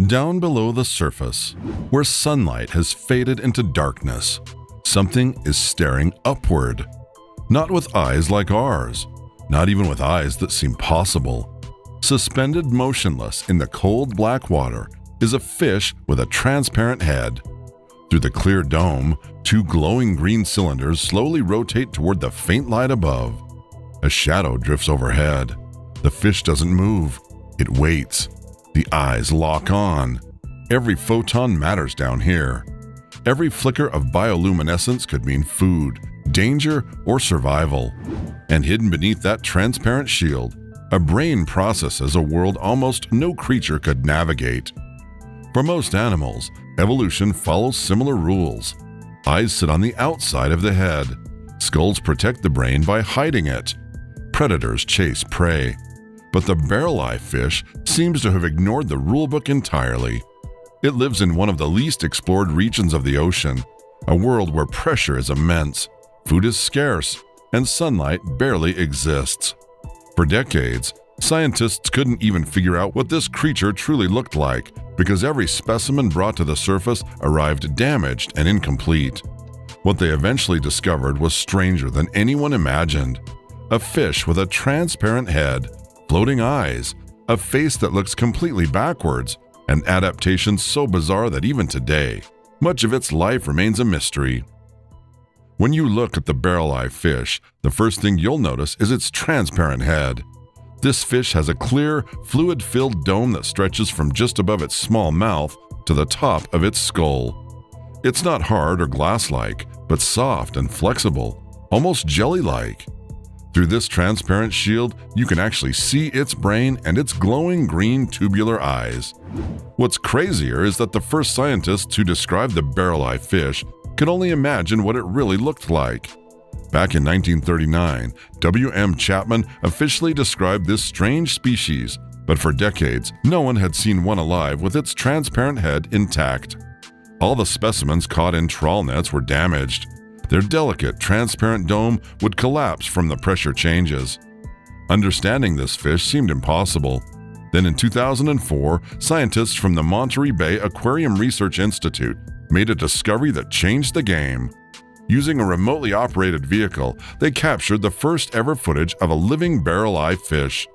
Down below the surface, where sunlight has faded into darkness, something is staring upward. Not with eyes like ours, not even with eyes that seem possible. Suspended motionless in the cold black water is a fish with a transparent head. Through the clear dome, two glowing green cylinders slowly rotate toward the faint light above. A shadow drifts overhead. The fish doesn't move. It waits. The eyes lock on. Every photon matters down here. Every flicker of bioluminescence could mean food, danger, or survival. And hidden beneath that transparent shield, a brain processes a world almost no creature could navigate. For most animals, evolution follows similar rules. Eyes sit on the outside of the head. Skulls protect the brain by hiding it. Predators chase prey. But the barreleye fish seems to have ignored the rulebook entirely. It lives in one of the least explored regions of the ocean, a world where pressure is immense, food is scarce, and sunlight barely exists. For decades, scientists couldn't even figure out what this creature truly looked like because every specimen brought to the surface arrived damaged and incomplete. What they eventually discovered was stranger than anyone imagined. A fish with a transparent head, floating eyes, a face that looks completely backwards, an adaptation so bizarre that even today, much of its life remains a mystery. When you look at the barreleye fish, the first thing you'll notice is its transparent head. This fish has a clear, fluid-filled dome that stretches from just above its small mouth to the top of its skull. It's not hard or glass-like, but soft and flexible, almost jelly-like. Through this transparent shield, you can actually see its brain and its glowing green tubular eyes. What's crazier is that the first scientists who described the barreleye fish could only imagine what it really looked like. Back in 1939, W.M. Chapman officially described this strange species, but for decades, no one had seen one alive with its transparent head intact. All the specimens caught in trawl nets were damaged. Their delicate, transparent dome would collapse from the pressure changes. Understanding this fish seemed impossible. Then in 2004, scientists from the Monterey Bay Aquarium Research Institute made a discovery that changed the game. Using a remotely operated vehicle, they captured the first ever footage of a living barreleye fish.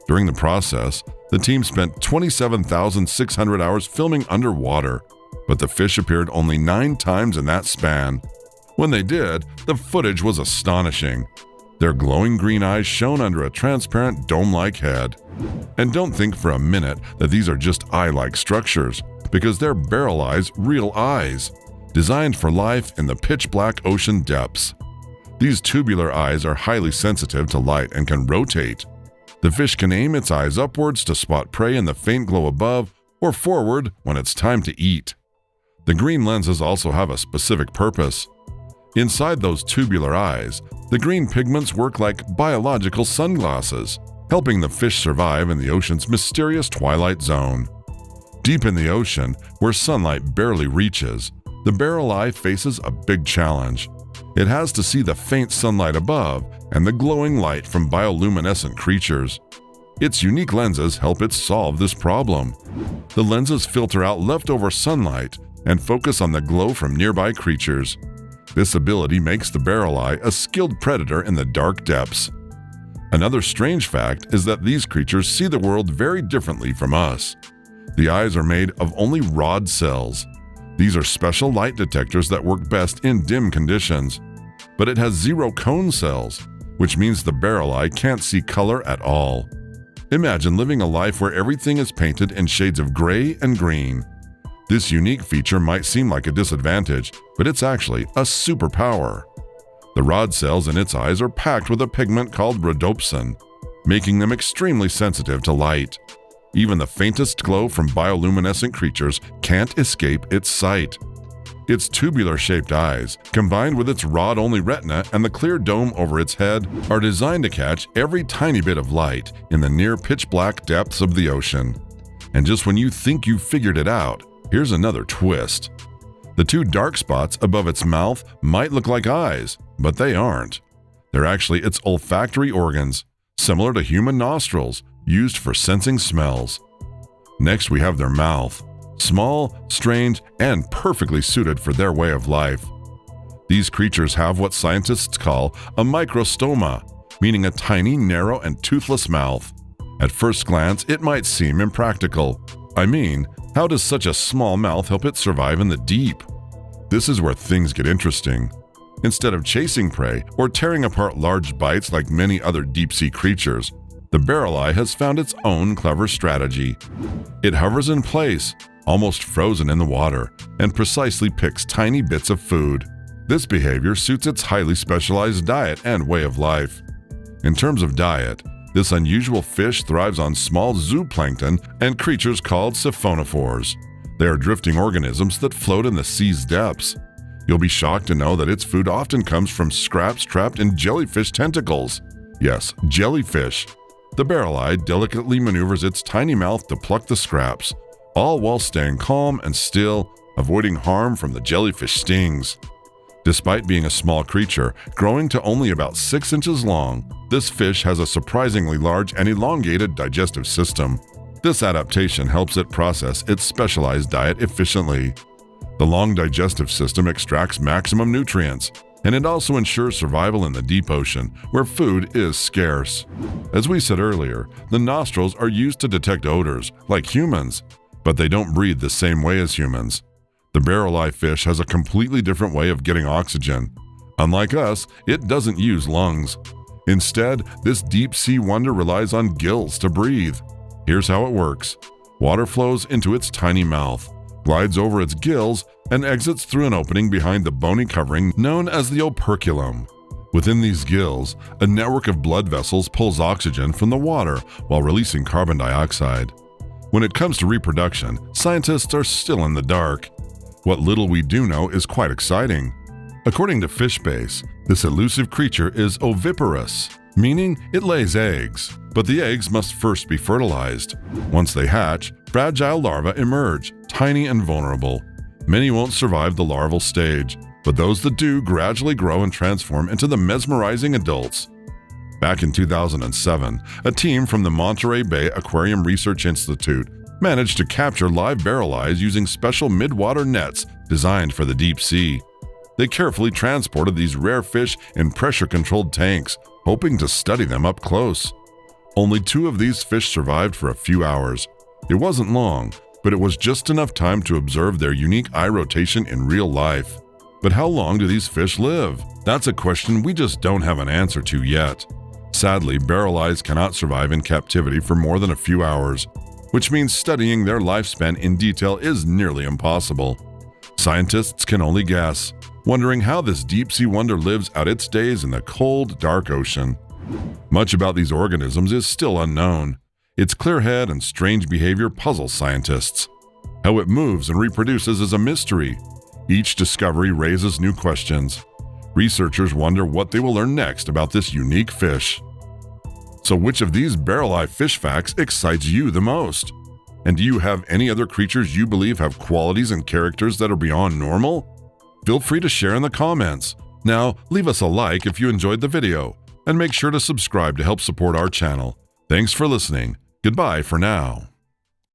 During the process, the team spent 27,600 hours filming underwater, but the fish appeared only 9 times in that span. When they did, the footage was astonishing. Their glowing green eyes shone under a transparent dome-like head. And don't think for a minute that these are just eye-like structures, because they're barreleye's real eyes, designed for life in the pitch-black ocean depths. These tubular eyes are highly sensitive to light and can rotate. The fish can aim its eyes upwards to spot prey in the faint glow above, or forward when it's time to eat. The green lenses also have a specific purpose. Inside those tubular eyes, the green pigments work like biological sunglasses, helping the fish survive in the ocean's mysterious twilight zone. Deep in the ocean, where sunlight barely reaches, the barreleye faces a big challenge. It has to see the faint sunlight above and the glowing light from bioluminescent creatures. Its unique lenses help it solve this problem. The lenses filter out leftover sunlight and focus on the glow from nearby creatures. This ability makes the barreleye a skilled predator in the dark depths. Another strange fact is that these creatures see the world very differently from us. The eyes are made of only rod cells. These are special light detectors that work best in dim conditions. But it has 0 cone cells, which means the barreleye can't see color at all. Imagine living a life where everything is painted in shades of gray and green. This unique feature might seem like a disadvantage, but it's actually a superpower. The rod cells in its eyes are packed with a pigment called rhodopsin, making them extremely sensitive to light. Even the faintest glow from bioluminescent creatures can't escape its sight. Its tubular-shaped eyes, combined with its rod-only retina and the clear dome over its head, are designed to catch every tiny bit of light in the near pitch-black depths of the ocean. And just when you think you've figured it out, here's another twist. The 2 dark spots above its mouth might look like eyes, but they aren't. They're actually its olfactory organs, similar to human nostrils, used for sensing smells. Next, we have their mouth. Small, strange, and perfectly suited for their way of life. These creatures have what scientists call a microstoma, meaning a tiny, narrow, and toothless mouth. At first glance, it might seem impractical. I mean, how does such a small mouth help it survive in the deep? This is where things get interesting. Instead of chasing prey or tearing apart large bites like many other deep-sea creatures, the barreleye has found its own clever strategy. It hovers in place, almost frozen in the water, and precisely picks tiny bits of food. This behavior suits its highly specialized diet and way of life. In terms of diet, this unusual fish thrives on small zooplankton and creatures called siphonophores. They are drifting organisms that float in the sea's depths. You'll be shocked to know that its food often comes from scraps trapped in jellyfish tentacles. Yes, jellyfish. The barreleye delicately maneuvers its tiny mouth to pluck the scraps, all while staying calm and still, avoiding harm from the jellyfish stings. Despite being a small creature, growing to only about 6 inches long, this fish has a surprisingly large and elongated digestive system. This adaptation helps it process its specialized diet efficiently. The long digestive system extracts maximum nutrients, and it also ensures survival in the deep ocean, where food is scarce. As we said earlier, the nostrils are used to detect odors, like humans, but they don't breathe the same way as humans. The barreleye fish has a completely different way of getting oxygen. Unlike us, it doesn't use lungs. Instead, this deep-sea wonder relies on gills to breathe. Here's how it works. Water flows into its tiny mouth, glides over its gills, and exits through an opening behind the bony covering known as the operculum. Within these gills, a network of blood vessels pulls oxygen from the water while releasing carbon dioxide. When it comes to reproduction, scientists are still in the dark. What little we do know is quite exciting. According to FishBase, this elusive creature is oviparous, meaning it lays eggs, but the eggs must first be fertilized. Once they hatch, fragile larvae emerge, tiny and vulnerable. Many won't survive the larval stage, but those that do gradually grow and transform into the mesmerizing adults. Back in 2007, a team from the Monterey Bay Aquarium Research Institute managed to capture live barreleyes using special midwater nets designed for the deep sea. They carefully transported these rare fish in pressure-controlled tanks, hoping to study them up close. Only 2 of these fish survived for a few hours. It wasn't long, but it was just enough time to observe their unique eye rotation in real life. But how long do these fish live? That's a question we just don't have an answer to yet. Sadly, barreleyes cannot survive in captivity for more than a few hours, which means studying their lifespan in detail is nearly impossible. Scientists can only guess, wondering how this deep-sea wonder lives out its days in the cold, dark ocean. Much about these organisms is still unknown. Its clear head and strange behavior puzzle scientists. How it moves and reproduces is a mystery. Each discovery raises new questions. Researchers wonder what they will learn next about this unique fish. So which of these barreleye fish facts excites you the most? And do you have any other creatures you believe have qualities and characters that are beyond normal? Feel free to share in the comments. Now, leave us a like if you enjoyed the video, and make sure to subscribe to help support our channel. Thanks for listening. Goodbye for now.